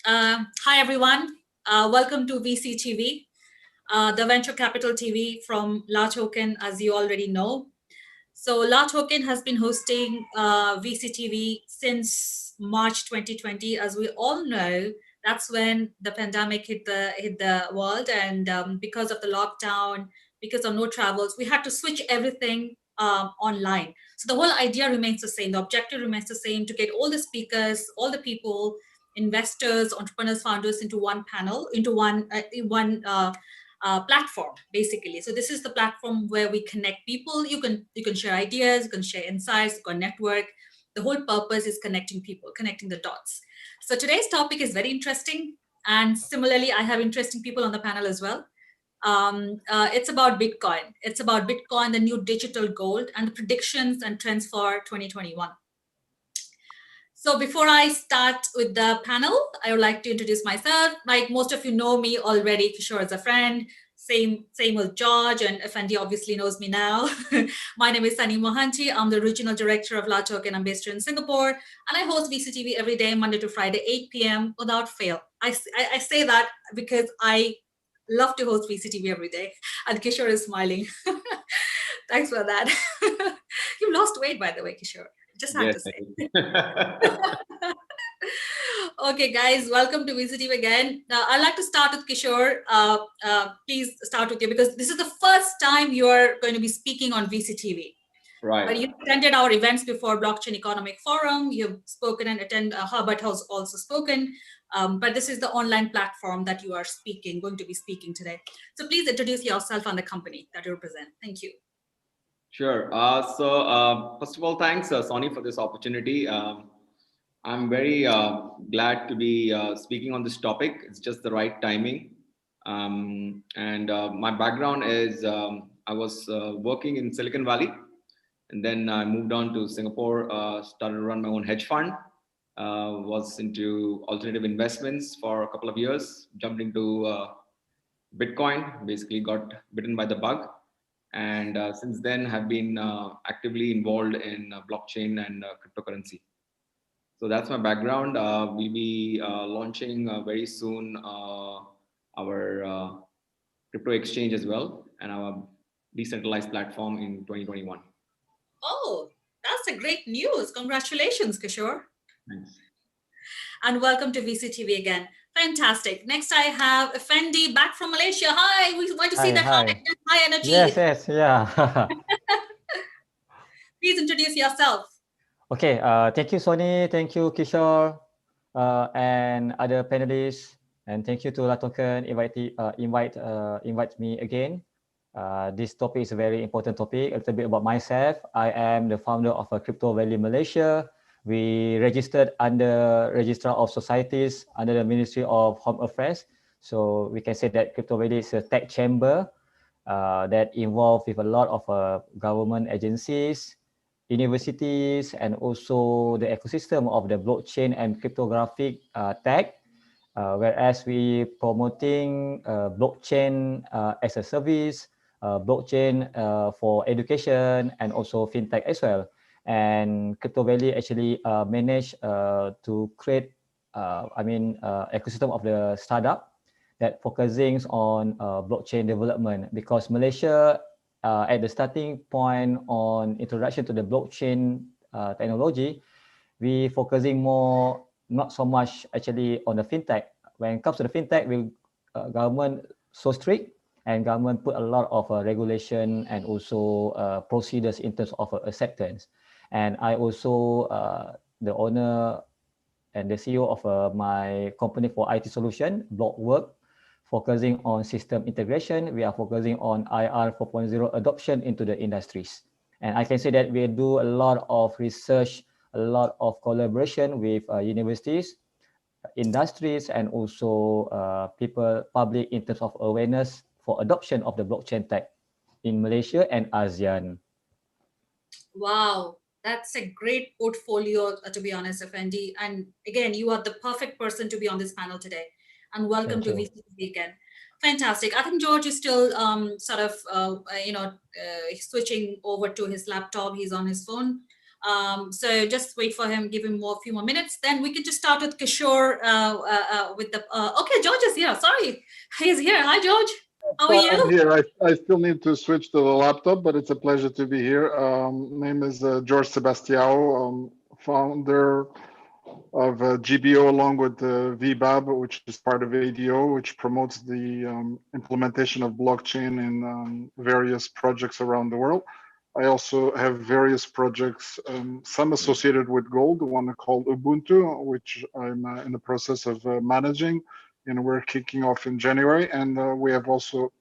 Hi, everyone. Welcome to VCTV, the Venture Capital TV from La Token, as you already know. So La Token has been hosting VCTV since March 2020. As we all know, that's when the pandemic hit the world, and because of the lockdown, because of no travels, we had to switch everything online. So the whole idea remains the same. The objective remains the same: to get all the speakers, all the people, investors, entrepreneurs, founders into one panel, into one platform, basically. So this is the platform where we connect people. You can share ideas, you can share insights, you can network. The whole purpose is connecting people, connecting the dots. So today's topic is very interesting, and similarly, I have interesting people on the panel as well. It's about Bitcoin. It's about Bitcoin, the new digital gold, and the predictions and trends for 2021. So before I start with the panel, I would like to introduce myself. Like most of you know me already, Kishor is a friend. Same with George, and Effendi obviously knows me now. My name is Sunny Mohanty. I'm the regional director of La Token. I'm based here in Singapore, and I host VCTV every day, Monday to Friday, 8 p.m. without fail. I say that because I love to host VCTV every day, and Kishor is smiling. Thanks for that. You lost weight, by the way, Kishor. Just had Yes. to say. Okay, guys, welcome to VCTV again. I'd like to start with Kishor. Please start with you, because this is the first time you're going to be speaking on VCTV. Right. But you attended our events before, Blockchain Economic Forum. You've spoken and attend. Herbert has also spoken. But this is the online platform that you are going to be speaking today. So please introduce yourself and the company that you represent. Thank you. Sure. First of all, thanks, Sonny, for this opportunity. I'm very glad to be speaking on this topic. It's just the right timing. My background is I was working in Silicon Valley, and then I moved on to Singapore, started to run my own hedge fund, was into alternative investments for a couple of years, jumped into Bitcoin, basically got bitten by the bug. And since then have been actively involved in blockchain and cryptocurrency. So that's my background. We'll be launching very soon our crypto exchange as well, and our decentralized platform in 2021. Oh, that's a great news. Congratulations, Kishore. Thanks. And welcome to VCTV again. Fantastic. Next, I have Effendi back from Malaysia. Hi, we want to see that high energy. Yes, yeah. Please introduce yourself. Okay, thank you, Sony. Thank you, Kishor, and other panelists. And thank you to La Token invite me again. This topic is a very important topic. A little bit about myself. I am the founder of Crypto Valley Malaysia. We registered under Registrar of Societies under the Ministry of Home Affairs. So we can say that Crypto Valley is a tech chamber that involved with a lot of government agencies, universities, and also the ecosystem of the blockchain and cryptographic tech. Whereas we promoting blockchain as a service, blockchain for education, and also fintech as well. And Crypto Valley actually managed to create, ecosystem of the startup that focusing on blockchain development, because Malaysia at the starting point on introduction to the blockchain technology, we focusing more, not so much actually on the fintech. When it comes to the fintech, we government so strict, and government put a lot of regulation and also procedures in terms of acceptance. And I also the owner and the CEO of my company for IT solution, Blockwork, focusing on system integration. We are focusing on IR 4.0 adoption into the industries. And I can say that we do a lot of research, a lot of collaboration with universities, industries, and also people, public, in terms of awareness for adoption of the blockchain tech in Malaysia and ASEAN. Wow, that's a great portfolio, to be honest, Effendi. And again, you are the perfect person to be on this panel today. And welcome to VCTV again. Fantastic. I think George is still switching over to his laptop. He's on his phone. So just wait for him, give him a few more minutes. Then we can just start with Kishore with the, okay, George is here. Sorry, he's here. Hi, George. How are I'm you? here. I still need to switch to the laptop, but it's a pleasure to be here. Name is George Sebastiao, founder of GBO along with VBAB, which is part of ADO, which promotes the implementation of blockchain in various projects around the world. I also have various projects, some associated with gold, one called Ubuntu, which I'm in the process of managing, and we're kicking off in January. And we have also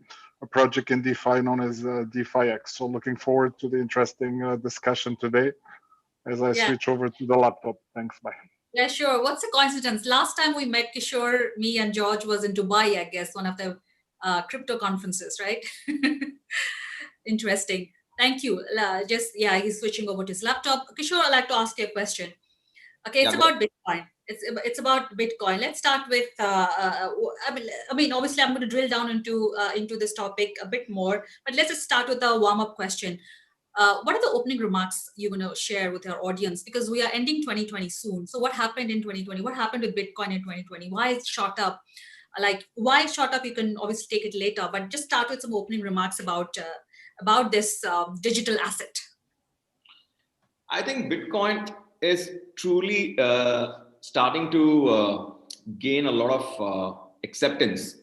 a project in DeFi known as DeFiX. So looking forward to the interesting discussion today as I switch over to the laptop. Thanks, bye. Yeah, sure. What's the coincidence? Last time we met, Kishore, me and George was in Dubai, I guess, one of the crypto conferences, right? Interesting. Thank you. He's switching over to his laptop. Kishore, I'd like to ask you a question. Okay, it's about Bitcoin. It's about Bitcoin. Let's start with. I mean, obviously, I'm going to drill down into this topic a bit more, but let's just start with a warm-up question. What are the opening remarks you're going to share with our audience? Because we are ending 2020 soon. So what happened in 2020? What happened with Bitcoin in 2020? Why it shot up? Like, why it shot up? You can obviously take it later, but just start with some opening remarks about this digital asset. I think Bitcoin is truly starting to gain a lot of acceptance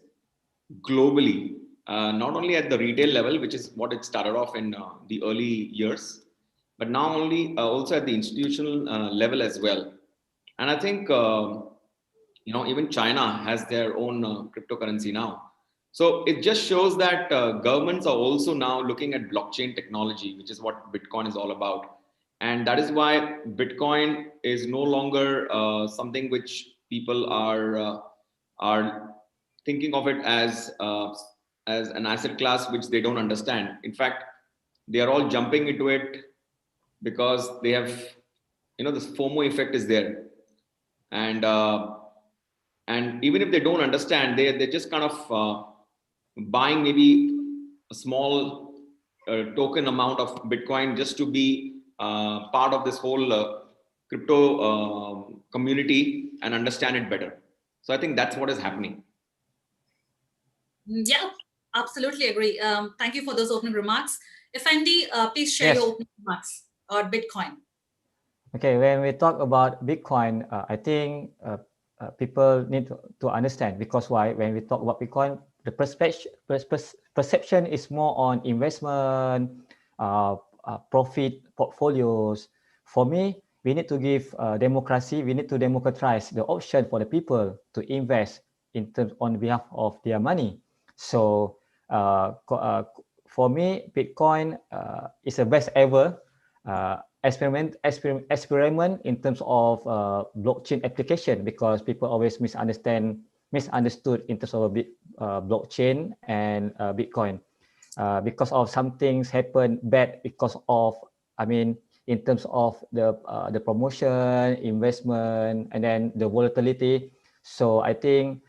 globally, not only at the retail level, which is what it started off in the early years, but now only also at the institutional level as well. And I think even China has their own cryptocurrency now. So it just shows that governments are also now looking at blockchain technology, which is what Bitcoin is all about. And that is why Bitcoin is no longer something which people are thinking of it as an asset class which they don't understand. In fact, they are all jumping into it because they have, this FOMO effect is there, and even if they don't understand, they're just kind of buying maybe a small token amount of Bitcoin just to be part of this whole crypto community and understand it better. So I think that's what is happening. Yeah, absolutely agree. Thank you for those opening remarks. Effendi, please share your opening remarks on Bitcoin. Okay, when we talk about Bitcoin, I think people need to understand, because why? When we talk about Bitcoin, the perception is more on investment, profit portfolios. For me, we need to give democracy. We need to democratize the option for the people to invest in terms on behalf of their money. So for me, Bitcoin is the best ever experiment in terms of blockchain application, because people always misunderstood in terms of blockchain and Bitcoin, because of some things happen bad because of, in terms of the promotion, investment, and then the volatility. So I think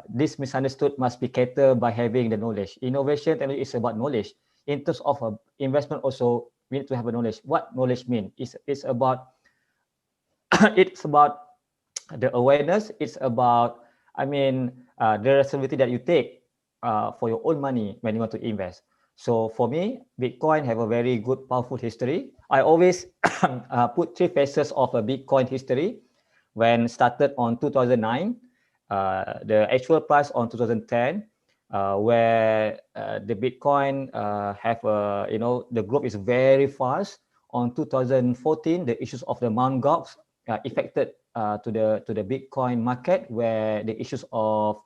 this misunderstood must be catered by having the knowledge. Innovation is about knowledge. In terms of investment also, we need to have a knowledge. What knowledge mean? It's about it's about the awareness. It's about the responsibility that you take for your own money when you want to invest. So for me, Bitcoin have a very good, powerful history. I always put three phases of a Bitcoin history. When started on 2009, the actual price on 2010, where the Bitcoin have the growth is very fast. On 2014, the issues of the Mt. Gox affected to the Bitcoin market, where the issues of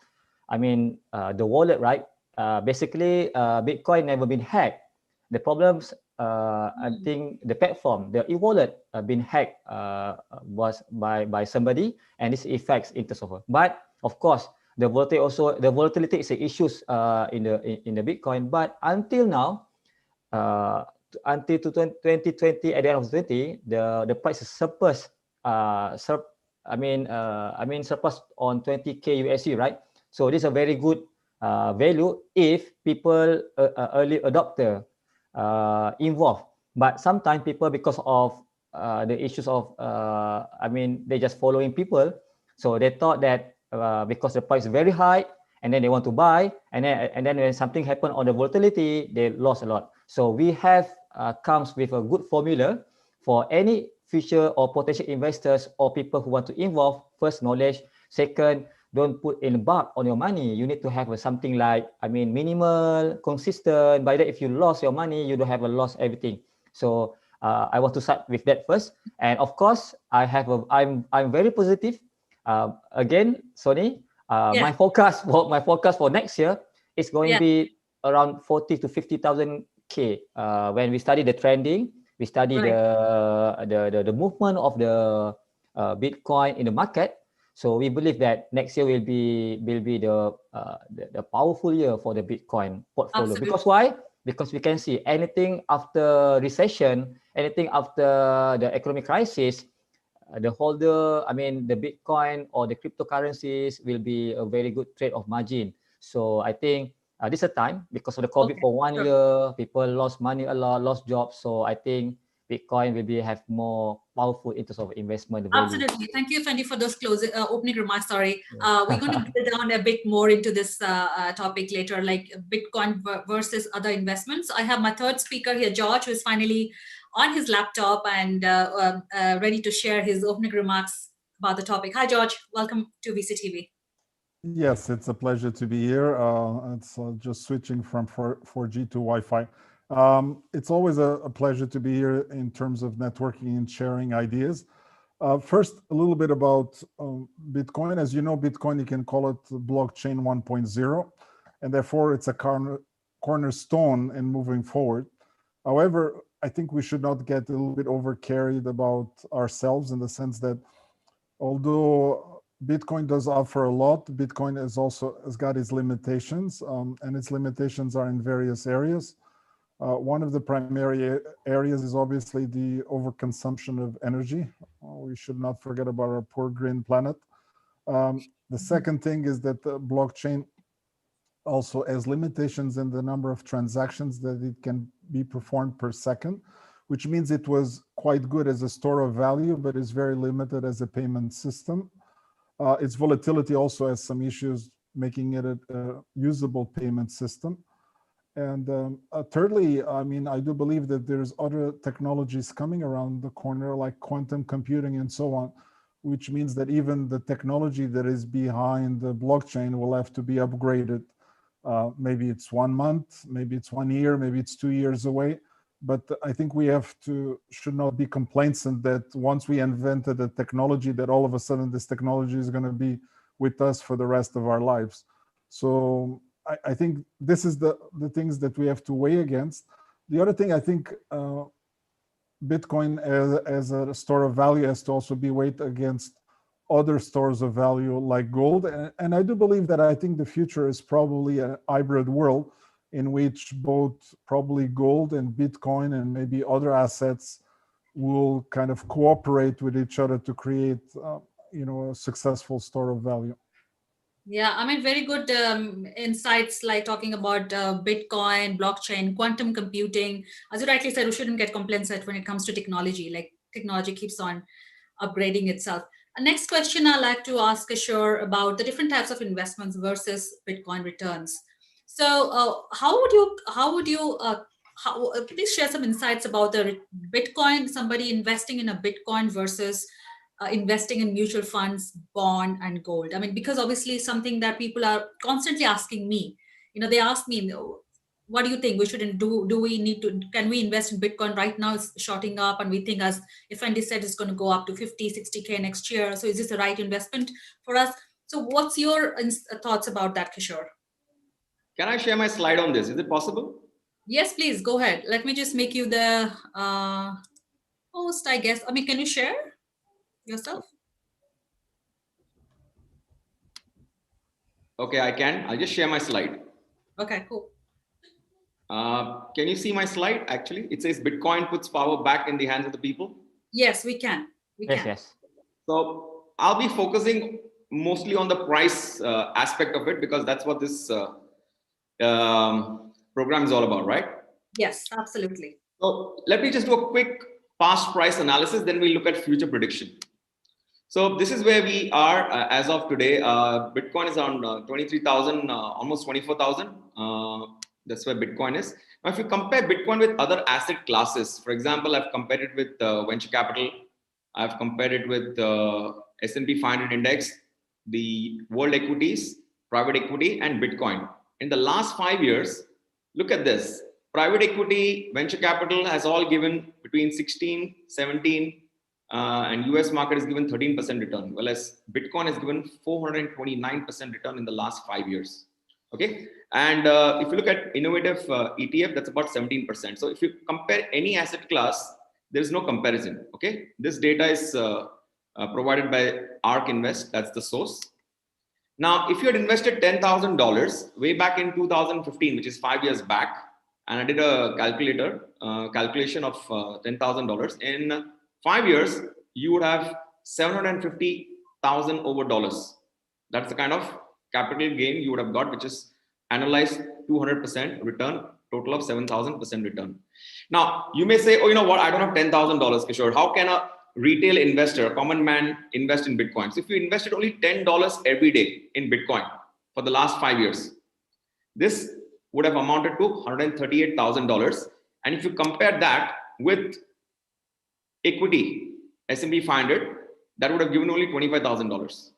the wallet, right? Basically, Bitcoin never been hacked. The problems, I think the platform, the e-wallet been hacked was by somebody, and this affects in terms of. But of course, the volatility is an issues in the Bitcoin. But until now, until 2020, at the end of 2020, the price is surpassed on 20k USD, right? So this is a very good value if people early adopter involved. But sometimes people, because of the issues of, I mean, they just following people. So they thought that because the price is very high, and then they want to buy, and then when something happened on the volatility, they lost a lot. So we have comes with a good formula for any future or potential investors or people who want to involve. First, knowledge. Second, don't put in bulk on your money. You need to have something like, I mean, minimal, consistent. By that, if you lost your money, you don't have a loss everything. So I want to start with that first. And of course, I'm very positive. Again, Sony, my forecast for next year is going to be around 40 to 50,000 K. When we study the trending, we study the movement of the Bitcoin in the market. So we believe that next year will be the powerful year for the Bitcoin portfolio. Absolutely. Because why? Because we can see anything after recession, anything after the economic crisis, the holder, I mean, the Bitcoin or the cryptocurrencies will be a very good trade of margin. So I think this is a time because of the COVID for 1 year, people lost money a lot, lost jobs. So I think Bitcoin will have more powerful in terms of investment value. Absolutely. Thank you, Fendi, for those closing opening remarks. Sorry. We're going to drill down a bit more into this topic later, like Bitcoin versus other investments. I have my third speaker here, George, who is finally on his laptop and ready to share his opening remarks about the topic. Hi, George. Welcome to VCTV. Yes, it's a pleasure to be here. It's just switching from 4G to Wi-Fi. It's always a pleasure to be here in terms of networking and sharing ideas. First, a little bit about Bitcoin. As you know, Bitcoin, you can call it blockchain 1.0, and therefore it's a cornerstone in moving forward. However, I think we should not get a little bit overcarried about ourselves in the sense that although Bitcoin does offer a lot, Bitcoin has got its limitations, and its limitations are in various areas. One of the primary areas is obviously the overconsumption of energy. We should not forget about our poor green planet. The second thing is that the blockchain also has limitations in the number of transactions that it can be performed per second, which means it was quite good as a store of value, but is very limited as a payment system. Its volatility also has some issues, making it a usable payment system. And thirdly, I mean, I do believe that there's other technologies coming around the corner, like quantum computing and so on, which means that even the technology that is behind the blockchain will have to be upgraded. Maybe it's 1 month, maybe it's 1 year, maybe it's 2 years away. But I think we should not be complacent that once we invented a technology, that all of a sudden this technology is going to be with us for the rest of our lives. So I think this is the things that we have to weigh against. The other thing, I think Bitcoin as a store of value has to also be weighed against other stores of value like gold. And I do believe that I think the future is probably a hybrid world in which both probably gold and Bitcoin and maybe other assets will kind of cooperate with each other to create, a successful store of value. Yeah, I mean, very good insights, like talking about Bitcoin, blockchain, quantum computing. As you rightly said, we shouldn't get complacent when it comes to technology. Like technology keeps on upgrading itself. Next question I'd like to ask Kishor about the different types of investments versus Bitcoin returns. So please share some insights about the Bitcoin, somebody investing in a Bitcoin versus investing in mutual funds, bond, and gold. I mean, because obviously something that people are constantly asking me, they ask me, what do you think we shouldn't do? Can we invest in Bitcoin right now? It's shorting up, and we think, as if Andy said, it's going to go up to 50, 60K next year. So is this the right investment for us? So what's your thoughts about that, Kishor? Can I share my slide on this? Is it possible? Yes, please, go ahead. Let me just make you the host, I guess. I mean, can you share yourself? Okay, I can. I'll just share my slide. Okay, cool. Can you see my slide? Actually, it says Bitcoin puts power back in the hands of the people. Yes, we can. Yes. So I'll be focusing mostly on the price aspect of it, because that's what this program is all about, right? Yes, absolutely. So let me just do a quick past price analysis, then we look at future prediction. So this is where we are as of today. Bitcoin is around 23,000, almost 24,000. That's where Bitcoin is. Now, if you compare Bitcoin with other asset classes, for example, I've compared it with venture capital. I've compared it with S&P 500 index, the world equities, private equity, and Bitcoin. In the last 5 years, look at this. Private equity, venture capital has all given between 16, 17, and US market is given 13% return, whereas Bitcoin has given 429% return in the last 5 years. Okay, and if you look at innovative ETF, that's about 17%. So if you compare any asset class, there is no comparison. Okay, this data is provided by ARK Invest. That's the source. Now, if you had invested $10,000 way back in 2015, which is 5 years back, and I did a calculation of $10,000 in 5 years, you would have 750,000 over dollars. That's the kind of capital gain you would have got, which is analyzed 200% return, total of 7,000% return. Now, you may say, oh, you know what? I don't have $10,000, Kishore. How can a retail investor, a common man, invest in Bitcoin? So if you invested only $10 every day in Bitcoin for the last 5 years, this would have amounted to $138,000. And if you compare that with equity, S&P 500, that would have given only $25,000,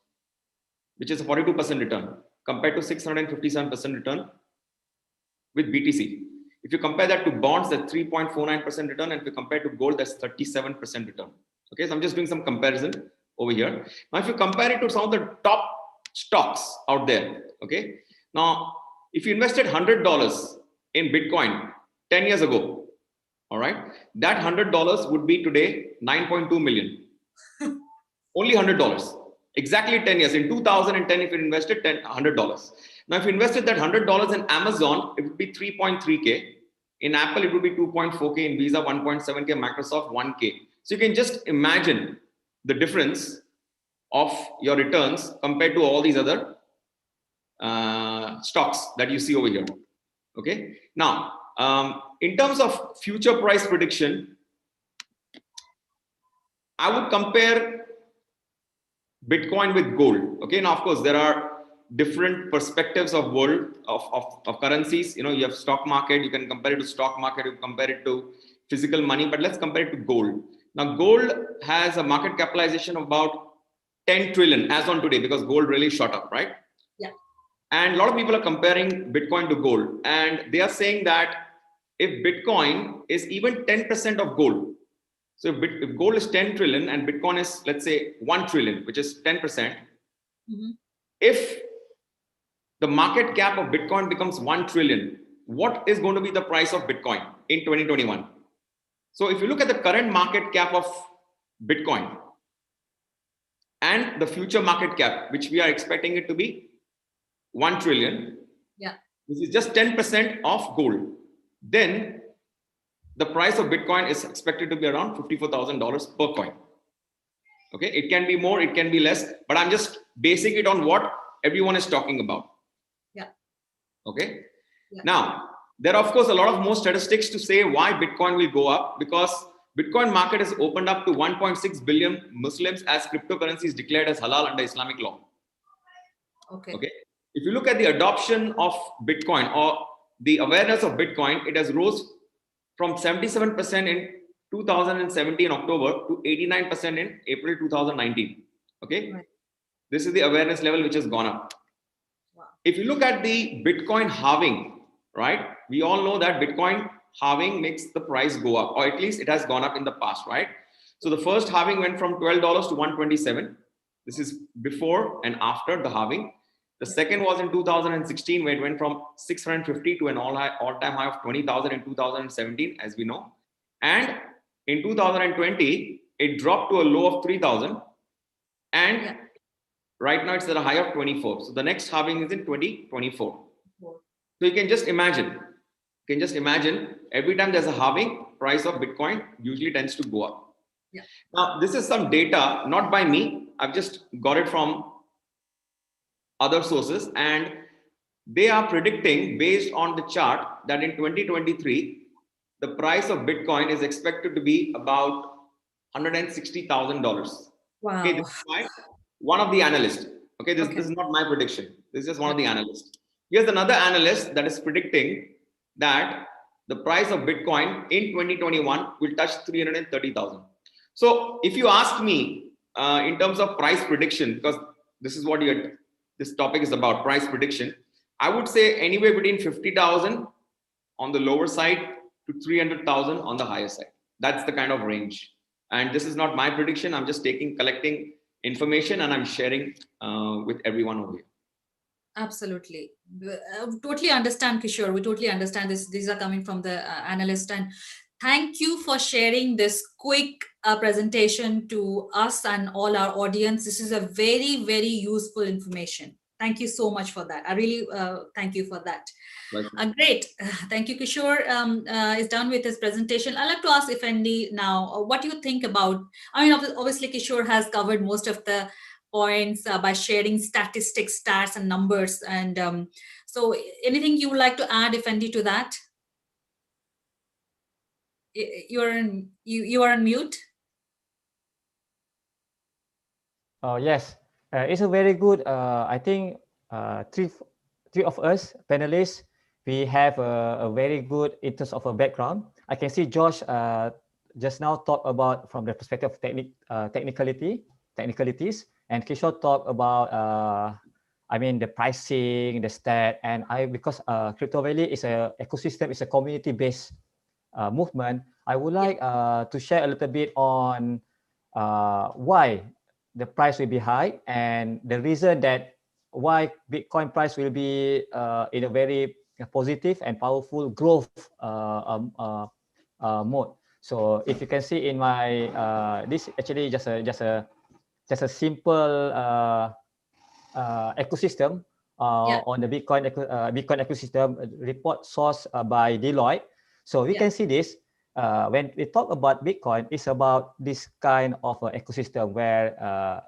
which is a 42% return compared to 657% return with BTC. If you compare that to bonds, that's 3.49% return. And if you compare to gold, that's 37% return. Okay, so I'm just doing some comparison over here. Now, if you compare it to some of the top stocks out there, okay, now, if you invested $100 in Bitcoin 10 years ago, all right, that $100 would be today 9.2 million. Only $100. Exactly 10 years. In 2010, if you invested $100. Now, if you invested that $100 in Amazon, it would be 3.3K. In Apple, it would be 2.4K. In Visa, 1.7K. Microsoft, 1K. So you can just imagine the difference of your returns compared to all these other stocks that you see over here. Okay. Now, in terms of future price prediction, I would compare Bitcoin with gold. Okay. Now, of course, there are different perspectives of world of currencies. You know, you have stock market, you can compare it to stock market, you can compare it to physical money, but let's compare it to gold. Now, gold has a market capitalization of about 10 trillion as on today, because gold really shot up, right? Yeah. And a lot of people are comparing Bitcoin to gold, and they are saying that if Bitcoin is even 10% of gold, so if gold is 10 trillion and Bitcoin is, let's say, 1 trillion, which is 10%, mm-hmm. If the market cap of Bitcoin becomes 1 trillion, what is going to be the price of Bitcoin in 2021? So if you look at the current market cap of Bitcoin and the future market cap, which we are expecting it to be 1 trillion, yeah, this is just 10% of gold, then the price of Bitcoin is expected to be around $54,000 per coin. Okay, it can be more, it can be less, but I'm just basing it on what everyone is talking about. Yeah. Okay. Yeah. Now, there are, of course, a lot of more statistics to say why Bitcoin will go up, because Bitcoin market has opened up to 1.6 billion Muslims as cryptocurrency is declared as halal under Islamic law. Okay. Okay. If you look at the adoption of Bitcoin or the awareness of Bitcoin, it has rose from 77% in 2017 October to 89% in April 2019. Okay. Right. This is the awareness level which has gone up. Wow. If you look at the Bitcoin halving, right? We all know that Bitcoin halving makes the price go up, or at least it has gone up in the past, right? So the first halving went from $12 to $127. This is before and after the halving. The second was in 2016, where it went from 650 to an all-time high of 20,000 in 2017, as we know. And in 2020, it dropped to a low of 3,000. And right now it's at a high of 24. So the next halving is in 2024. So you can just imagine, every time there's a halving, price of Bitcoin usually tends to go up. Yeah. Now, this is some data, not by me. I've just got it from other sources, and they are predicting based on the chart that in 2023, the price of Bitcoin is expected to be about $160,000. Wow. Okay, this is one of the analysts. Okay, this is not my prediction. This is just one of the analysts. Here's another analyst that is predicting that the price of Bitcoin in 2021 will touch 330,000. So if you ask me in terms of price prediction, because this is what this topic is about, price prediction, I would say anywhere between 50,000 on the lower side to 300,000 on the higher side. That's the kind of range. And this is not my prediction. I'm just collecting information and I'm sharing with everyone over here. Absolutely. Totally understand, Kishore. We totally understand this. These are coming from the analyst. And thank you for sharing this quick presentation to us and all our audience. This is a very, very useful information. Thank you so much for that. I really thank you for that. Great. Thank you, Kishore. Is done with his presentation. I'd like to ask Effendi now, what do you think about, I mean, obviously Kishore has covered most of the points by sharing statistics, stats and numbers. And so anything you would like to add, Effendi, to that? You are on mute. Oh, yes. It's a very good, I think three of us panelists, we have a very good in terms of a background. I can see Josh just now talk about from the perspective of technicalities, and Kishore talk about I mean the pricing, the stat, and because Crypto Valley is a ecosystem, it's a community-based movement. I would like to share a little bit on why the price will be high and the reason that why Bitcoin price will be in a very positive and powerful growth mode. So if you can see in my this actually just a simple ecosystem on the Bitcoin ecosystem report sourced by Deloitte. So we can see this when we talk about Bitcoin, it's about this kind of ecosystem where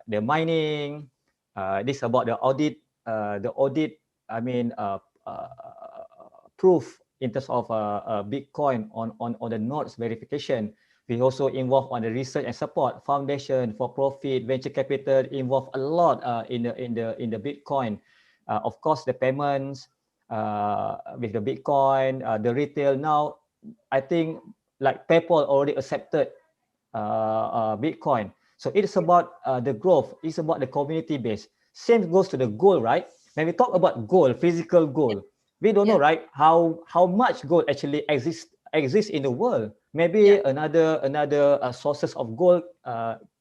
the mining, this about the audit. I mean, proof in terms of Bitcoin on the nodes verification. We also involved on the research and support, foundation, for profit, venture capital, involved a lot in the Bitcoin. Of course, the payments with the Bitcoin, the retail. Now, I think like PayPal already accepted Bitcoin. So it is about the growth. It's about the community base. Same goes to the gold, right? When we talk about gold, physical gold, we don't know, right? How much gold actually exists in the world. Maybe another sources of gold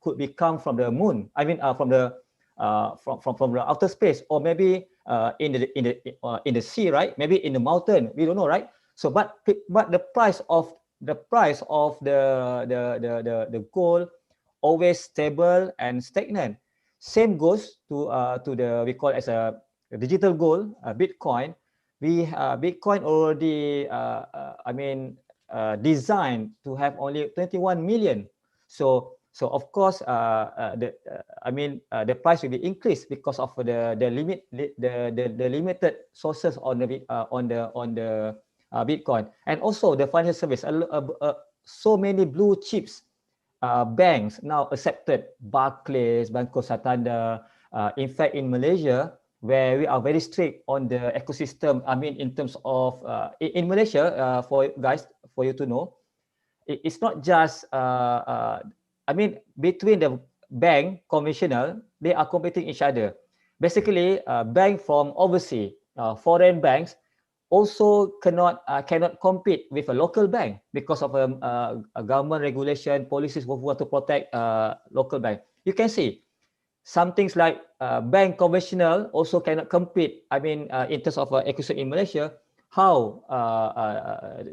could be come from the moon. I mean, from the outer space, or maybe in the sea, right? Maybe in the mountain. We don't know, right? So, but the price of the gold always stable and stagnant. Same goes to the we call as a digital gold, Bitcoin. Bitcoin already designed to have only 21 million. So of course the price will be increased because of the limited sources on the Bitcoin, and also the financial service. So many blue chips banks now accepted Barclays, Banco Santander. In fact, in Malaysia, where we are very strict on the ecosystem, I mean, in terms of in Malaysia, for you to know, it's not just between the bank conventional, they are competing each other. Basically, bank from overseas, foreign banks also cannot compete with a local bank because of a government regulation policies who want to protect local bank. You can see some things like bank conventional also cannot compete. I mean, in terms of ecosystem in Malaysia, how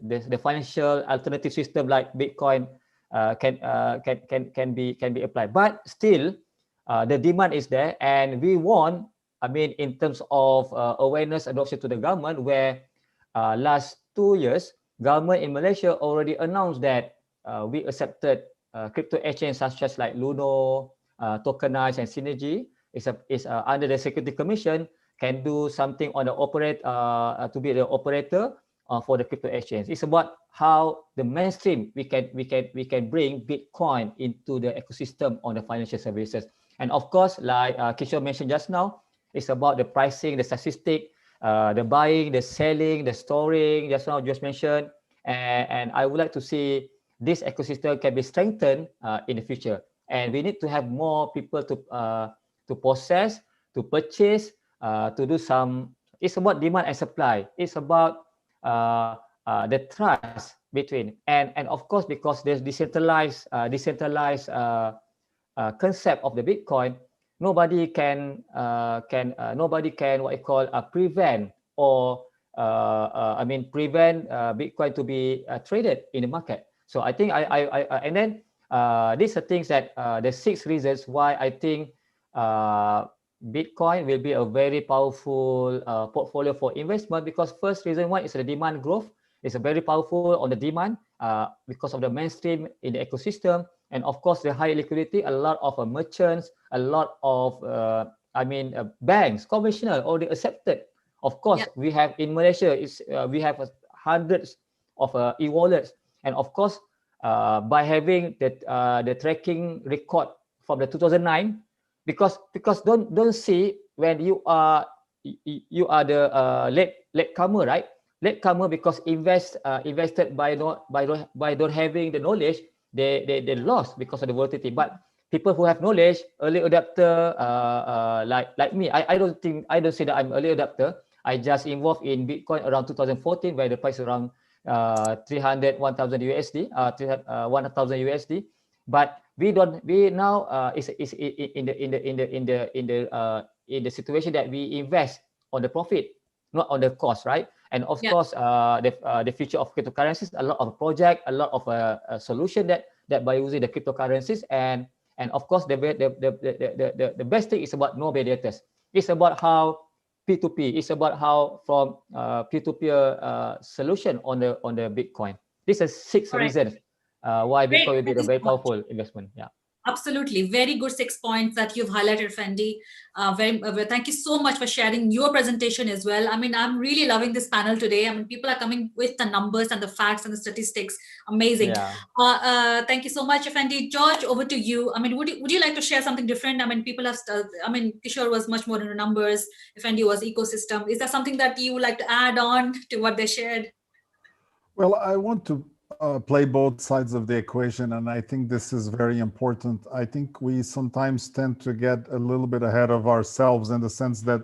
the financial alternative system like Bitcoin can be applied. But still, the demand is there, and we want. I mean, in terms of awareness adoption to the government, where last 2 years, government in Malaysia already announced that we accepted crypto exchange such as like Luno, Tokenize, and Synergy is under the Security Commission, can do something on the to be the operator for the crypto exchange. It's about how the mainstream we can bring Bitcoin into the ecosystem on the financial services. And of course, like Kishor mentioned just now, it's about the pricing, the statistic, the buying, the selling, the storing, just now just mentioned. And I would like to see this ecosystem can be strengthened in the future. And we need to have more people to possess, to purchase, to do some. It's about demand and supply. It's about the trust between, and of course, because there's decentralized concept of the Bitcoin, nobody can what you call prevent or prevent Bitcoin to be traded in the market. So I think and then these are things that the 6 reasons why I think Bitcoin will be a very powerful portfolio for investment, because first reason one is the demand growth. It's a very powerful on the demand because of the mainstream in the ecosystem, and of course the high liquidity. A lot of merchants, a lot of banks, conventional already accepted. Of course, we have in Malaysia we have hundreds of e-wallets, and of course by having the tracking record from the 2009. Because don't see when you are the latecomer, right? Latecomer, because invested by not having the knowledge, they lost because of the volatility. But people who have knowledge, early adapter, like me, I don't say that I'm early adapter. I just involved in Bitcoin around 2014, where the price around 1,000 USD, 1,000 USD. But we now is in the situation that we invest on the profit, not on the cost, right? And of course, the future of cryptocurrencies, a lot of project, a lot of solution that by using the cryptocurrencies, and of course the best thing is about no barriers. It's about how P2P. It's about how from peer-to-peer solution on the Bitcoin. These are 6 reasons why Bitcoin will be a very powerful investment. Yeah. Absolutely. Very good 6 points that you've highlighted, Fendi. Thank you so much for sharing your presentation as well. I mean, I'm really loving this panel today. I mean, people are coming with the numbers and the facts and the statistics. Amazing. Yeah. Thank you so much, Fendi. George, over to you. I mean, would you like to share something different? I mean, people have, Kishor was much more into numbers. Fendi was ecosystem. Is there something that you would like to add on to what they shared? Well, I want to play both sides of the equation, and I think this is very important. I think we sometimes tend to get a little bit ahead of ourselves, in the sense that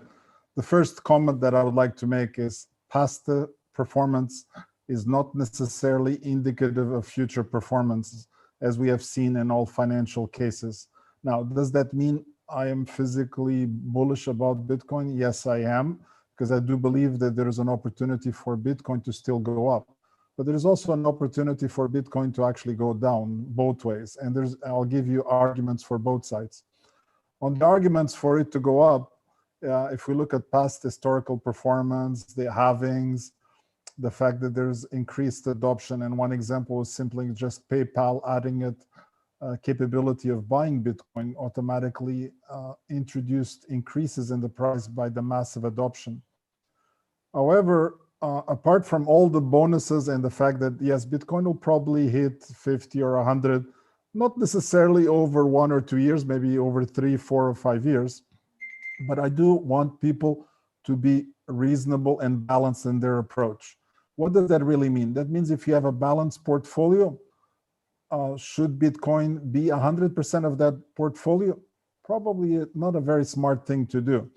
the first comment that I would like to make is past performance is not necessarily indicative of future performance, as we have seen in all financial cases. Now, does that mean I am physically bullish about Bitcoin? Yes, I am, because I do believe that there is an opportunity for Bitcoin to still go up. But there's also an opportunity for Bitcoin to actually go down both ways. And I'll give you arguments for both sides. On the arguments for it to go up, if we look at past historical performance, the halvings, the fact that there's increased adoption, and one example was simply just PayPal adding it capability of buying Bitcoin automatically introduced increases in the price by the massive adoption. However, apart from all the bonuses and the fact that, yes, Bitcoin will probably hit 50 or 100, not necessarily over 1 or 2 years, maybe over 3, 4, or 5 years. But I do want people to be reasonable and balanced in their approach. What does that really mean? That means if you have a balanced portfolio, should Bitcoin be 100% of that portfolio? Probably not a very smart thing to do.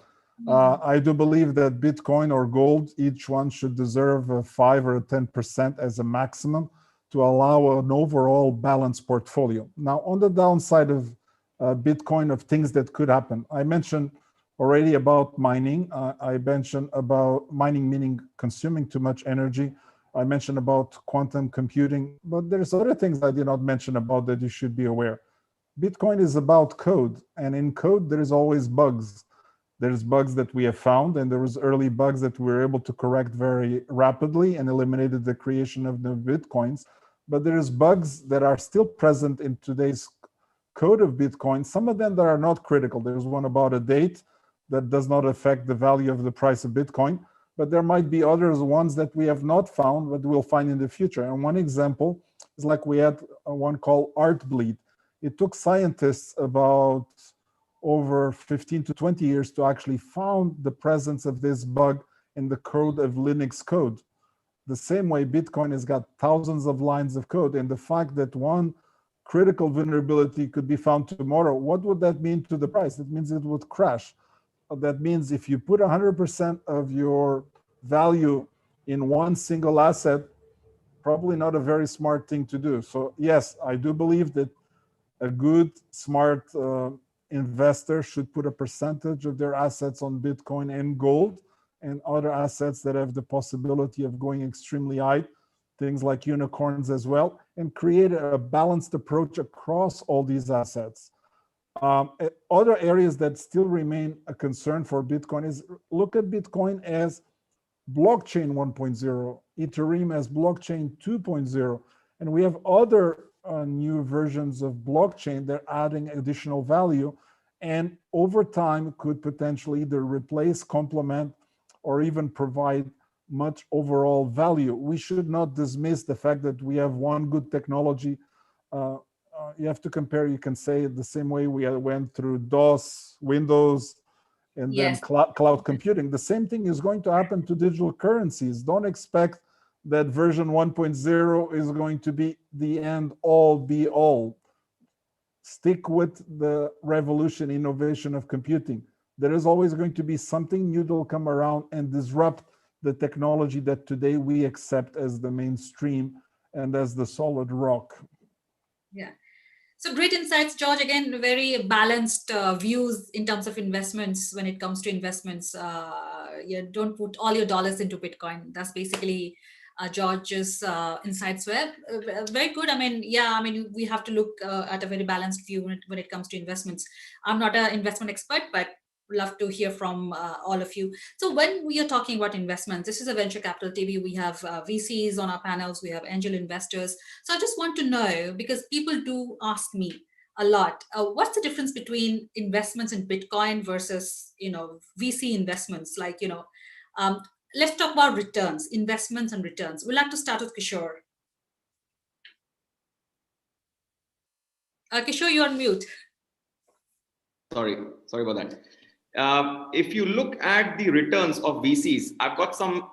I do believe that Bitcoin or gold, each one should deserve a 5 or 10% as a maximum to allow an overall balanced portfolio. Now, on the downside of Bitcoin, of things that could happen, I mentioned already about mining. I mentioned about mining, meaning consuming too much energy. I mentioned about quantum computing, but there's other things I did not mention about that you should be aware. Bitcoin is about code, and in code, there is always bugs. There's bugs that we have found, and there was early bugs that we were able to correct very rapidly and eliminated the creation of new Bitcoins. But there's bugs that are still present in today's code of Bitcoin, some of them that are not critical. There's one about a date that does not affect the value of the price of Bitcoin. but there might be others, ones that we have not found, but we'll find in the future. And one example is like we had one called Art Bleed. It took scientists about over 15 to 20 years to actually found the presence of this bug in the code of Linux code. The same way Bitcoin has got thousands of lines of code, and the fact that one critical vulnerability could be found tomorrow, what would that mean to the price? It means it would crash. That means if you put 100% of your value in one single asset, probably not a very smart thing to do. So yes, I do believe that a good, smart investor should put a percentage of their assets on Bitcoin and gold and other assets that have the possibility of going extremely high, things like unicorns as well, and create a balanced approach across all these assets. Other areas that still remain a concern for Bitcoin is look at Bitcoin as blockchain 1.0, Ethereum as blockchain 2.0, and we have other new versions of blockchain that are adding additional value and over time could potentially either replace, complement, or even provide much overall value. We should not dismiss the fact that we have one good technology. You have to compare, you can say it the same way we went through DOS, Windows, and then cloud computing. The same thing is going to happen to digital currencies. Don't expect that version 1.0 is going to be the end all be all. Stick with the revolution, innovation of computing. There is always going to be something new that will come around and disrupt the technology that today we accept as the mainstream and as the solid rock. Yeah. So great insights, George. Again, very balanced views in terms of investments when it comes to investments. You don't put all your dollars into Bitcoin. That's basically George's insights were very good. I mean, yeah, I mean, we have to look at a very balanced view when it comes to investments. I'm not an investment expert, but love to hear from all of you. So when we are talking about investments, this is a Venture Capital TV. We have VCs on our panels. We have angel investors. So I just want to know, because people do ask me a lot, what's the difference between investments in Bitcoin versus, VC investments? Like, let's talk about returns, investments and returns. We'd like to start with Kishor. Kishor, you're on mute. Sorry about that. If you look at the returns of VCs, I've got some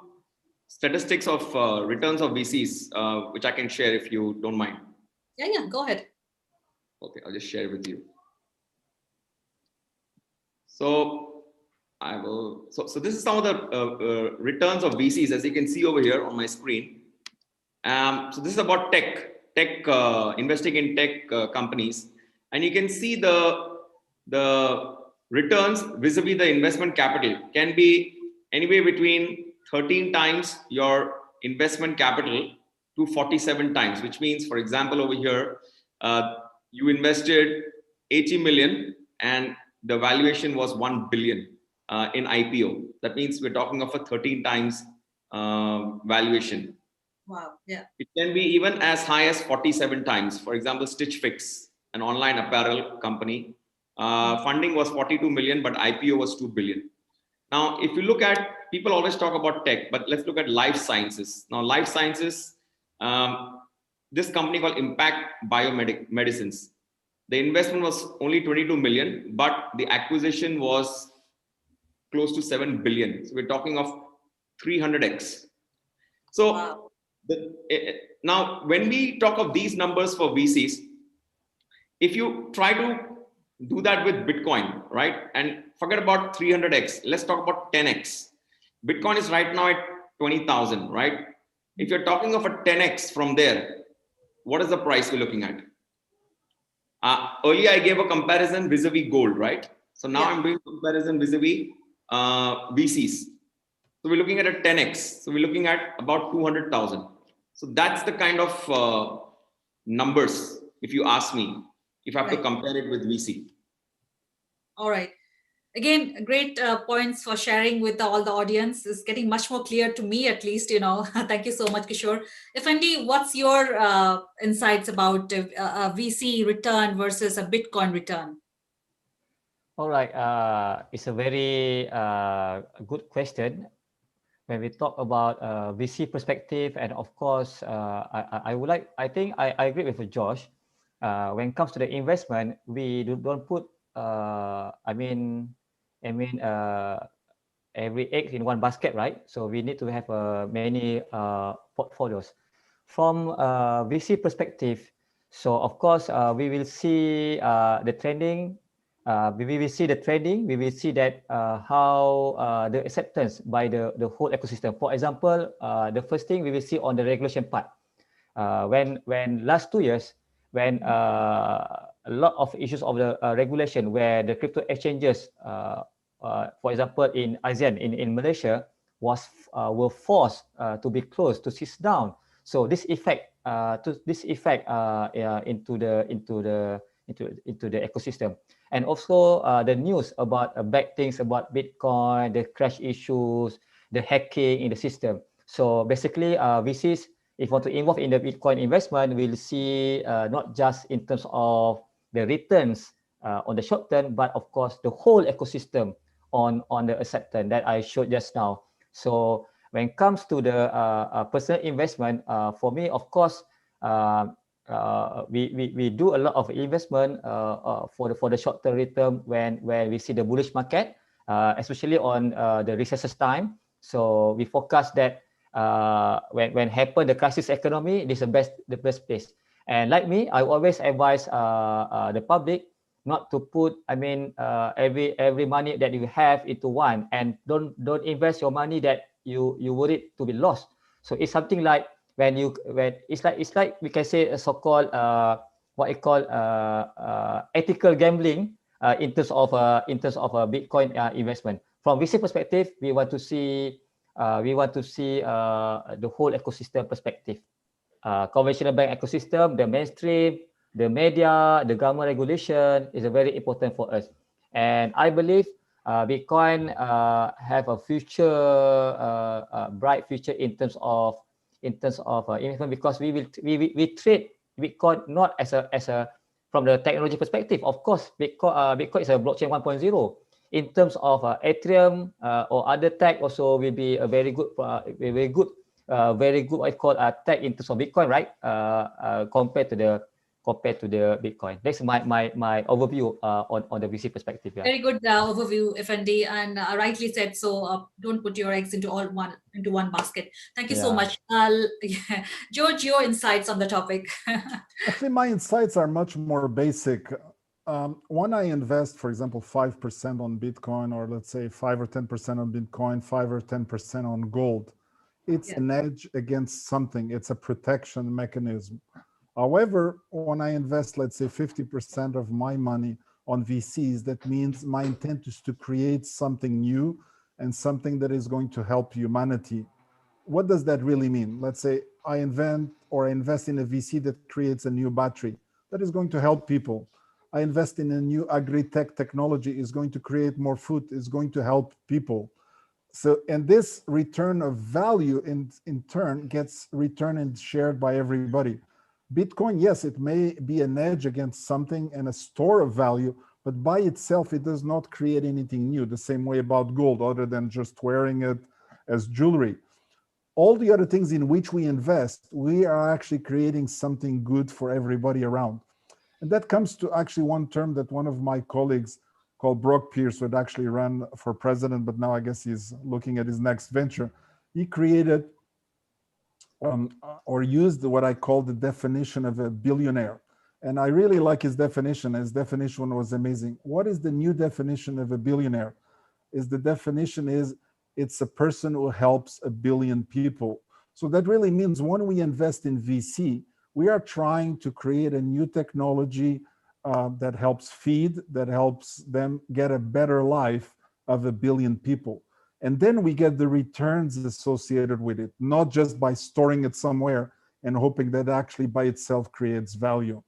statistics of returns of VCs, which I can share if you don't mind. Yeah, go ahead. Okay, I'll just share it with you. So I will. So this is some of the returns of VCs, as you can see over here on my screen. So this is about tech investing in tech companies, and you can see the returns vis-a-vis the investment capital can be anywhere between 13 times your investment capital to 47 times, which means, for example, over here, you invested 80 million and the valuation was 1 billion in IPO. That means we're talking of a 13 times valuation. Wow, yeah. It can be even as high as 47 times. For example, Stitch Fix, an online apparel company, funding was 42 million, but IPO was 2 billion. Now, if you look at, people always talk about tech, but let's look at life sciences. Now, life sciences, this company called Impact Biomedicines, the investment was only 22 million, but the acquisition was close to 7 billion. So we're talking of 300x. So wow. Now, when we talk of these numbers for VCs, if you try to do that with Bitcoin, right, and forget about 300x, let's talk about 10x. Bitcoin is right now at 20,000, right? If you're talking of a 10x from there, what is the price we're looking at? Earlier, I gave a comparison vis-a-vis gold, right? So now I'm doing comparison vis-a-vis VCs. So we're looking at a 10x. So we're looking at about 200,000. So that's the kind of numbers, if you ask me, if I have to compare it with VC. All right. Again, great points for sharing with all the audience. It's getting much more clear to me, at least, Thank you so much, Kishor. Effendi, what's your insights about a VC return versus a Bitcoin return? All right. It's a very good question. when we talk about VC perspective, and of course, I think I agree with Josh. When it comes to the investment, we don't put, every egg in one basket, right? So we need to have many portfolios. From VC perspective, so of course we will see the trending. We will see the trending. We will see that how the acceptance by the whole ecosystem. For example, the first thing we will see on the regulation part. When last 2 years, when a lot of issues of the regulation where the crypto exchanges, for example, in ASEAN, in Malaysia, were forced to be closed, to cease down. So this effect into the ecosystem, and also the news about bad things about Bitcoin, the crash issues, the hacking in the system. So basically, VCs, if you want to involve in the Bitcoin investment, we'll see not just in terms of the returns on the short term, but of course the whole ecosystem on the acceptance that I showed just now. So when it comes to the personal investment, for me, of course, we do a lot of investment for the short term return when we see the bullish market, especially on the recession time. So we forecast that when happen the crisis economy, this is the best place. And like me, I always advise the public not to put, every money that you have into one, and don't invest your money that you worried to be lost. So it's something like when it's like we can say a so-called what you call ethical gambling in terms of a Bitcoin investment. From VC perspective, we want to see the whole ecosystem perspective. Conventional bank ecosystem, the mainstream, the media, the government regulation is very important for us. And I believe Bitcoin have a future, bright future in terms of investment, because we treat Bitcoin not as a from the technology perspective. Of course, Bitcoin is a blockchain 1.0. In terms of Ethereum or other tech, also will be a very good what I call tech in terms of Bitcoin, right? Compared to the Bitcoin. That's my overview on the VC perspective. Yeah. Very good overview, FND, and rightly said. So don't put your eggs into one basket. Thank you so much. George, your insights on the topic. Actually, my insights are much more basic. When I invest, for example, 5% on Bitcoin, or let's say 5 or 10% on Bitcoin, 5 or 10% on gold, it's an edge against something. It's a protection mechanism. However, when I invest, let's say 50% of my money on VCs, that means my intent is to create something new and something that is going to help humanity. What does that really mean? Let's say I invest in a VC that creates a new battery that is going to help people. I invest in a new agri-tech technology, is going to create more food, is going to help people. So, and this return of value in turn gets returned and shared by everybody. Bitcoin, yes, it may be an edge against something and a store of value, but by itself, it does not create anything new, the same way about gold, other than just wearing it as jewelry. All the other things in which we invest, we are actually creating something good for everybody around. And that comes to actually one term that one of my colleagues called Brock Pierce, would actually run for president, but now I guess he's looking at his next venture. He created or used what I call the definition of a billionaire. And I really like his definition. His definition was amazing. What is the new definition of a billionaire? The definition is it's a person who helps 1 billion people. So that really means when we invest in VC, we are trying to create a new technology that helps feed, that helps them get a better life of 1 billion people. And then we get the returns associated with it, not just by storing it somewhere and hoping that actually by itself creates value.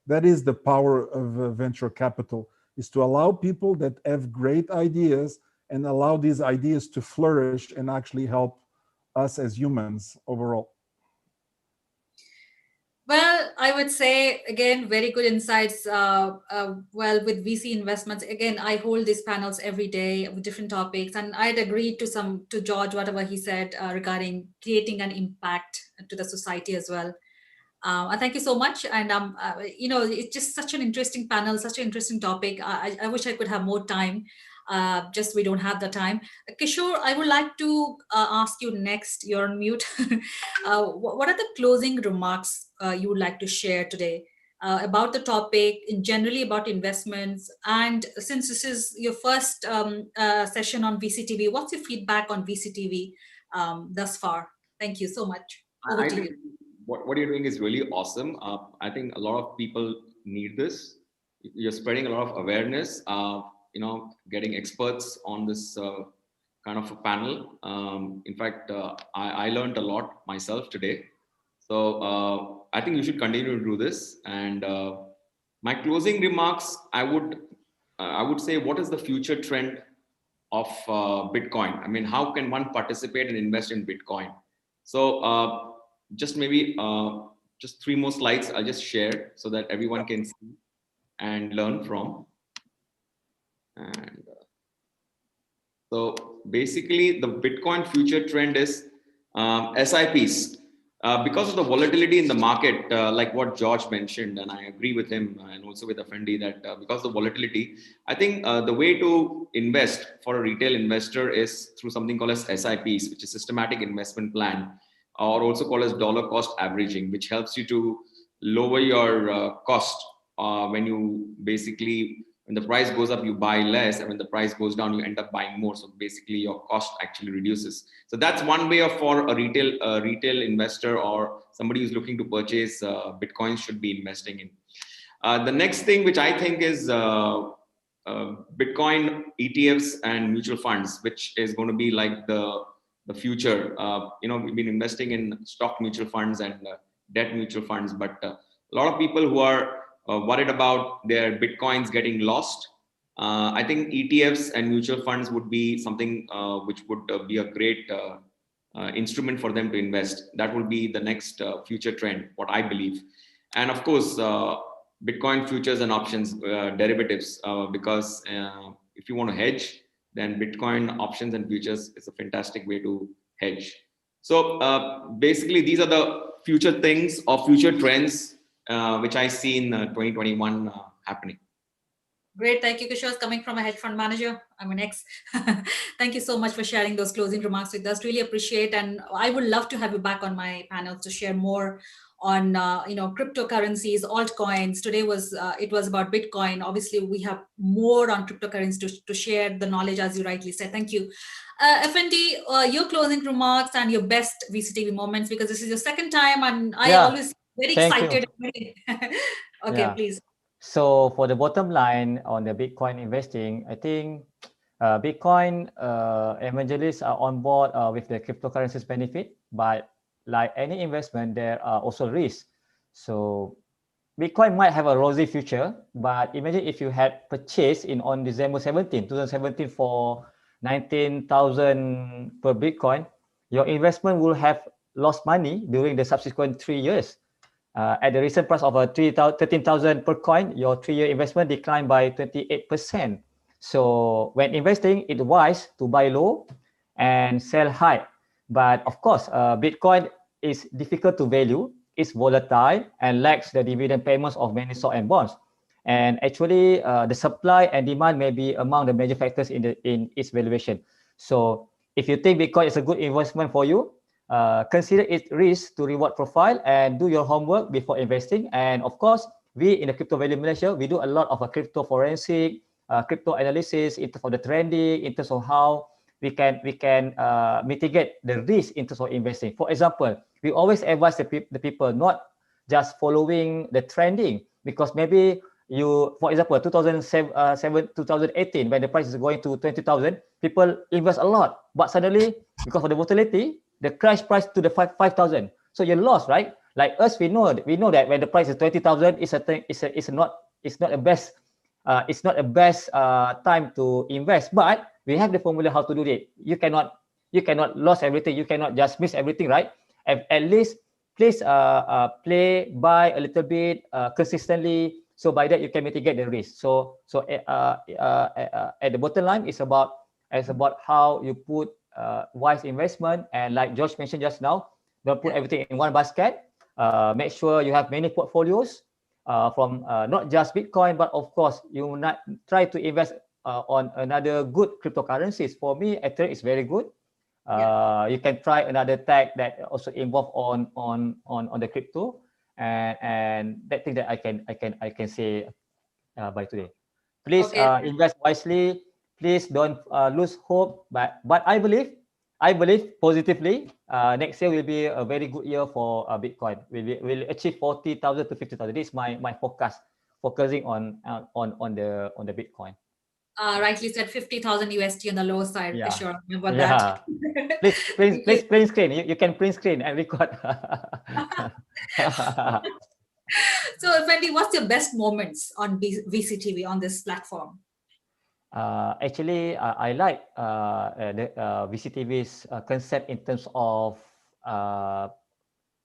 That is the power of venture capital, is to allow people that have great ideas and allow these ideas to flourish and actually help us as humans overall. Well, I would say, again, very good insights. Well, with VC investments, again, I hold these panels every day with different topics, and I'd agree to George, whatever he said regarding creating an impact to the society as well. And thank you so much. And it's just such an interesting panel, such an interesting topic. I wish I could have more time. Just we don't have the time. Kishore, I would like to ask you next. You're on mute. What are the closing remarks you would like to share today about the topic, in generally about investments? And since this is your first session on VCTV, what's your feedback on VCTV thus far? Thank you so much. Over to you. What you're doing is really awesome. I think a lot of people need this. You're spreading a lot of awareness. Getting experts on this kind of a panel. In fact, I learned a lot myself today. So I think you should continue to do this. And my closing remarks, I would say, what is the future trend of Bitcoin? I mean, how can one participate and invest in Bitcoin? So just maybe just 3 more slides I'll just share so that everyone can see and learn from. And so basically the Bitcoin future trend is SIPs. Because of the volatility in the market, like what George mentioned, and I agree with him and also with Effendi that because of the volatility, I think the way to invest for a retail investor is through something called as SIPs, which is systematic investment plan, or also called as dollar cost averaging, which helps you to lower your cost when you basically, when the price goes up, you buy less, and when the price goes down, you end up buying more. So basically your cost actually reduces. So that's one way for a retail investor or somebody who's looking to purchase Bitcoin should be investing in. The next thing, which I think is Bitcoin ETFs and mutual funds, which is going to be like the future. We've been investing in stock mutual funds and debt mutual funds, but a lot of people who are worried about their Bitcoins getting lost. I think ETFs and mutual funds would be something which would be a great instrument for them to invest. That will be the next future trend, what I believe. And of course, Bitcoin futures and options derivatives, because if you want to hedge, then Bitcoin options and futures is a fantastic way to hedge. So basically, these are the future things or future trends which I see in 2021 happening. Great. Thank you, Kishore. Coming from a hedge fund manager, I'm an ex. Thank you so much for sharing those closing remarks with us. Really appreciate. And I would love to have you back on my panel to share more on cryptocurrencies, altcoins. Today it was about Bitcoin. Obviously, we have more on cryptocurrencies to share the knowledge, as you rightly said. Thank you. Effendi, your closing remarks and your best VCTV moments, because this is your second time, and I always very excited. Okay, please. So for the bottom line on the Bitcoin investing, I think Bitcoin evangelists are on board with the cryptocurrencies benefit, but like any investment, there are also risks. So Bitcoin might have a rosy future, but imagine if you had purchased on December 2017 for 19,000 per Bitcoin, your investment will have lost money during the subsequent 3 years. At the recent price of 13,000 per coin, your 3-year investment declined by 28%. So when investing, it's wise to buy low and sell high. But of course, Bitcoin is difficult to value, it's volatile, and lacks the dividend payments of many stocks and bonds. And actually, the supply and demand may be among the major factors in its valuation. So if you think Bitcoin is a good investment for you, consider its risk to reward profile and do your homework before investing. And of course, we in the Crypto Value Malaysia, we do a lot of crypto forensic, crypto analysis in terms of the trending, in terms of how we can mitigate the risk in terms of investing. For example, we always advise the people not just following the trending, because maybe you, for example, 2018, when the price is going to 20,000, people invest a lot, but suddenly because of the volatility, the crash price to the 5,000. So you're lost, right? Like us, we know that when the price is 20,000, it's not a best time to invest. But we have the formula how to do it. You cannot lose everything. You cannot just miss everything, right? At least please play, buy a little bit consistently. So by that you can mitigate the risk. So at the bottom line, it's about how you put wise investment. And like George mentioned just now, don't put everything in one basket. Make sure you have many portfolios from not just Bitcoin, but of course you not try to invest on another good cryptocurrencies. For me, Ethereum is very good. You can try another tag that also involved on the crypto, and that thing that I can say by today. Please invest wisely. Please don't lose hope. But I believe positively. Next year will be a very good year for Bitcoin. We'll achieve 40,000 to 50,000. This is my forecast, focusing on the Bitcoin. Rightly said, 50,000 USD on the low side. Yeah. Sure, remember that. Please print screen. You can print screen and record. So, Effendi, what's your best moments on VCTV on this platform? Actually, I like the VCTV's concept in terms of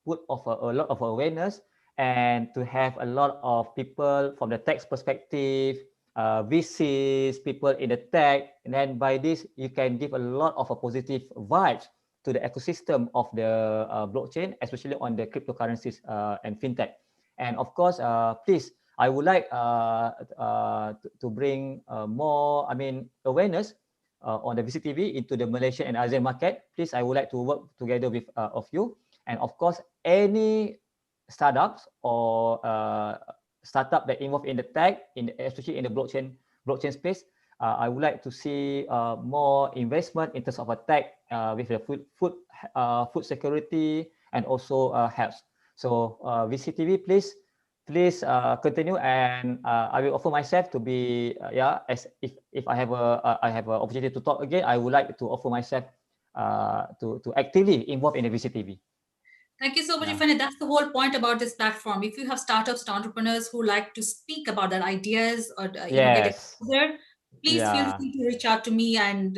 put of a lot of awareness, and to have a lot of people from the tax perspective, VCs, people in the tech, and then by this you can give a lot of a positive vibes to the ecosystem of the blockchain, especially on the cryptocurrencies and fintech. And of course, please, I would like to bring more, awareness on the VCTV into the Malaysian and ASEAN market. Please, I would like to work together with of you. And of course, any startups or startup that involved in the tech, especially in the blockchain space, I would like to see more investment in terms of a tech with the food security and also health. So VCTV, please continue, and I will offer myself to be as if I have an opportunity to talk again, I would like to offer myself to actively involve in the VCTV. Thank you so much, Effendi. That's the whole point about this platform. If you have startups and entrepreneurs who like to speak about their ideas or get exposure, please feel free to reach out to me. And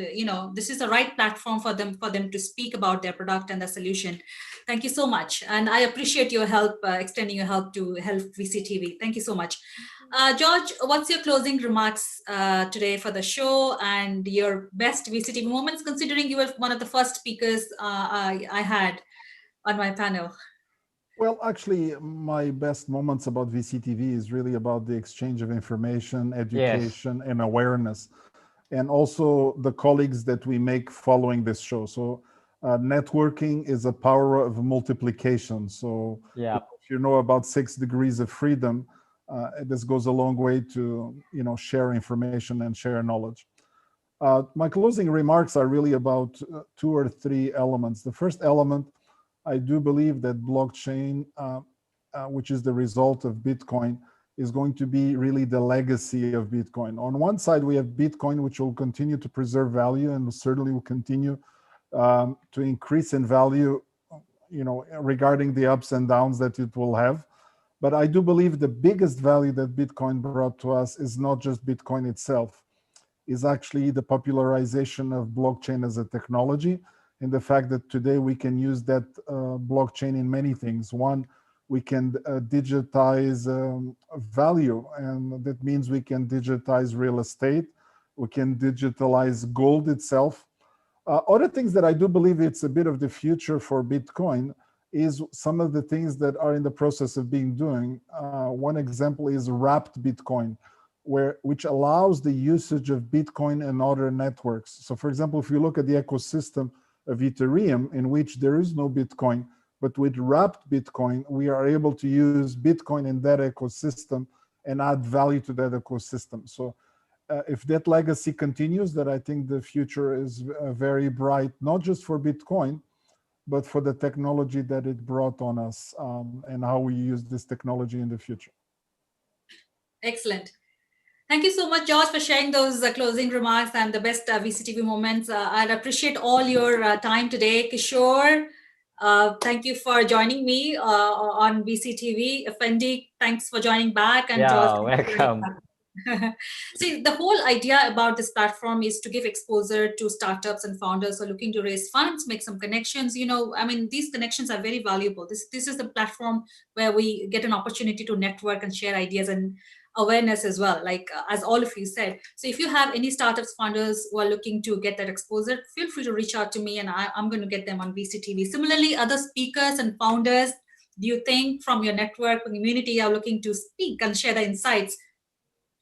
this is the right platform for them to speak about their product and the solution. Thank you so much, and I appreciate your help, extending your help to help VCTV. Thank you so much. George, what's your closing remarks today for the show, and your best VCTV moments, considering you were one of the first speakers I had on my panel? Well, actually, my best moments about VCTV is really about the exchange of information, education, and awareness, and also the colleagues that we make following this show. So networking is a power of multiplication. So if you know about 6 degrees of freedom, this goes a long way to share information and share knowledge. My closing remarks are really about 2 or 3 elements. The first element, I do believe that blockchain, which is the result of Bitcoin, is going to be really the legacy of Bitcoin. On one side, we have Bitcoin, which will continue to preserve value and certainly will continue to increase in value, regarding the ups and downs that it will have. But I do believe the biggest value that Bitcoin brought to us is not just Bitcoin itself, is actually the popularization of blockchain as a technology, and the fact that today we can use that blockchain in many things. One, we can digitize value, and that means we can digitize real estate. We can digitalize gold itself. Other things that I do believe it's a bit of the future for Bitcoin is some of the things that are in the process of being doing. One example is wrapped Bitcoin, which allows the usage of Bitcoin and other networks. So for example, if you look at the ecosystem of Ethereum, in which there is no Bitcoin, but with wrapped Bitcoin, we are able to use Bitcoin in that ecosystem and add value to that ecosystem. So if that legacy continues, then I think the future is very bright, not just for Bitcoin, but for the technology that it brought on us, and how we use this technology in the future. Excellent. Thank you so much, George, for sharing those closing remarks and the best VCTV moments. I'd appreciate all your time today. Kishor, thank you for joining me on VCTV. Effendi, thanks for joining back. And George, welcome. See, the whole idea about this platform is to give exposure to startups and founders who are looking to raise funds, make some connections. I mean, these connections are very valuable. This is the platform where we get an opportunity to network and share ideas and awareness as well, like as all of you said. So if you have any startups, founders who are looking to get that exposure, feel free to reach out to me, and I'm going to get them on VCTV. Similarly, other speakers and founders, do you think from your network community are looking to speak and share the insights?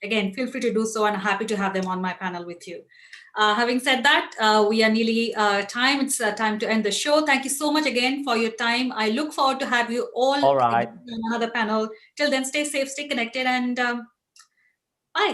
Again, feel free to do so, and I'm happy to have them on my panel with you. Having said that, we are nearly time. It's time to end the show. Thank you so much again for your time. I look forward to have you all All right. on another panel. Till then, stay safe, stay connected, and bye.